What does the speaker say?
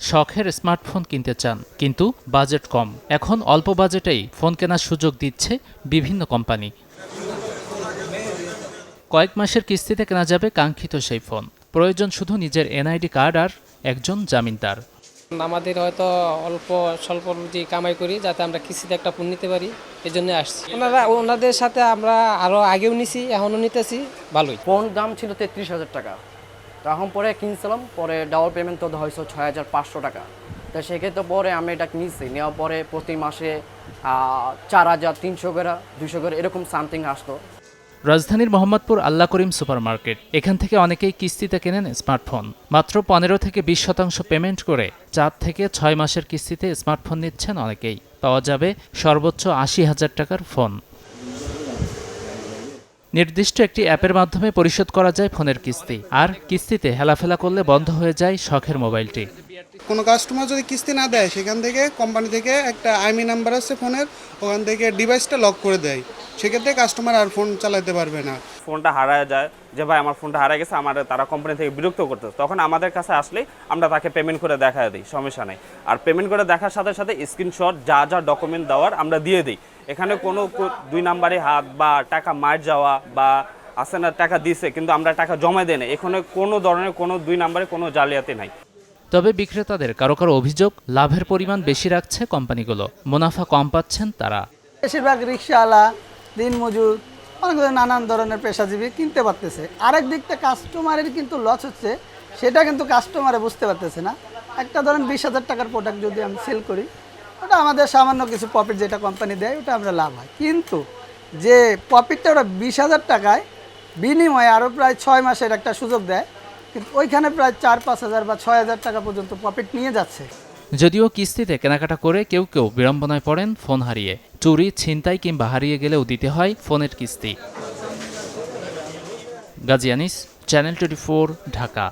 শখের স্মার্টফোন কিনতে চান কিন্তু বাজেট কম। এখন অল্প বাজেটেই ফোন কেনার সুযোগ দিচ্ছে বিভিন্ন কোম্পানি। কয়েক মাসের কিস্তিতে কেনা যাবে কাঙ্ক্ষিত সেই ফোন। প্রয়োজন শুধু নিজের এনআইডি কার্ড আর একজন জামিনদার। আমাদের হয়তো অল্প স্বল্প রুজি কামাই করি, যাতে আমরা কিস্তিতে একটা ফোন নিতে পারি, এই জন্য আসছি। ওনাদের সাথে আমরা আরও আগেও নিছি, এখনও নিতেছি, ভালোই। ফোন দাম ছিল 33,000 টাকা, তো এখন পরে কিনছিলাম, পরে ডাউন পেমেন্ট তো হয়েছে 6,500 টাকা। তো সেক্ষেত্রে পরে আমি এটা নিচ্ছি, নেওয়ার পরে প্রতি মাসে 4,300 করে 200 করে এরকম সামথিং আসতো। রাজধানীর মোহাম্মদপুর আল্লাহ করিম সুপারমার্কেট, এখান থেকে অনেকেই কিস্তিতে কেনেন স্মার্টফোন। মাত্র 15 থেকে 20% পেমেন্ট করে 4 থেকে 6 মাসের কিস্তিতে স্মার্টফোন নিচ্ছেন অনেকেই। পাওয়া যাবে সর্বোচ্চ 80,000 টাকার ফোন। নির্দিষ্ট একটি অ্যাপের মাধ্যমে পরিশোধ করা যায় ফোনের কিস্তি, আর কিস্তিতে হেলাফেলা করলে বন্ধ হয়ে যায় শখের মোবাইলটি। কোনো কাস্টমার যদি কিস্তি না দেয়, সেখান থেকে কোম্পানি থেকে একটা আইএমই নাম্বার আছে ফোনের, ওখান থেকে ডিভাইসটা লক করে দেয়। সেক্ষেত্রে কাস্টমার আর ফোন চালাতে পারবে না। ফোনটা হারায় যায়, যে ভাই আমার ফোনটা হারায় গেছে, তারা কোম্পানি থেকে বিরক্ত করতে, তখন আমাদের কাছে আসলে আমরা তাকে পেমেন্ট করে দেখা দিই, সমস্যা নেই। আর পেমেন্ট করে দেখার সাথে সাথে স্ক্রিনশট যা যা ডকুমেন্ট দেওয়ার আমরা দিয়ে দিই। এখানে কোনো 2 নাম্বারে হাত বা টাকা মার যাওয়া বা আসে না টাকা দিছে কিন্তু আমরা টাকা জমা দেই না, এখানে কোনো ধরনের কোনো 2 নাম্বারে কোনো জালিয়াতি নাই। তবে বিক্রেতাদের কারো কারো অভিযোগ, লাভের পরিমাণ বেশি রাখছে কোম্পানিগুলো, মুনাফা কম পাচ্ছেন তারা। বেশিরভাগ রিক্সাওয়ালা, দিনমজুর, অনেক নানান ধরনের পেশাজীবী কিনতে পারতেছে। আরেক দিক থেকে কাস্টমারের কিন্তু লস হচ্ছে, সেটা কিন্তু কাস্টমারে বুঝতে পারতেছে না। একটা ধরেন 20,000 টাকার প্রোডাক্ট যদি আমি সেল করি, ওটা আমাদের সামান্য কিছু প্রফিট যেটা কোম্পানি দেয়, ওটা আমরা লাভ হয়। কিন্তু যে প্রফিটটা ওরা 20,000 টাকায় বিনিময়ে আরও প্রায় 6 মাসের একটা সুযোগ দেয়, কিন্তু ওইখানে প্রায় 4-5 হাজার বা 6,000 টাকা পর্যন্ত প্রফিট নিয়ে যাচ্ছে। যদিও কিস্তিতে কেনাকাটা করে কেউ কেউ বিড়ম্বনায় পড়েন ফোন হারিয়ে। চুরি, ছিনতাই কিংবা হারিয়ে গেলেও দিতে হয় ফোনের কিস্তি। গাজী আনিস, চ্যানেল 24, ঢাকা।